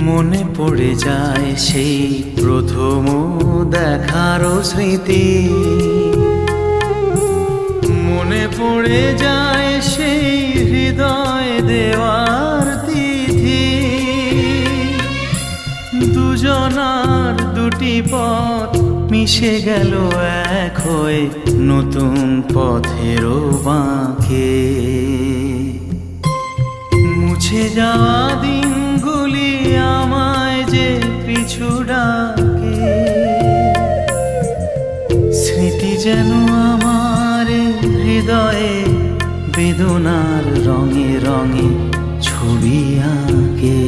মনে পড়ে যায় সেই প্রথম দেখারও স্মৃতি, মনে পড়ে যায় সেই হৃদয় দেওয়ার তিথি। দুজনার দুটি পথ মিশে গেল এক হয়ে নতুন পথেরও বাঁকে। মুছে যাওয়া দিনগুলি আমায় যে পিছু ডাকে, স্মৃতি যেন আমার হৃদয়ে বেদনার রঙে রঙে ছবি আঁকে।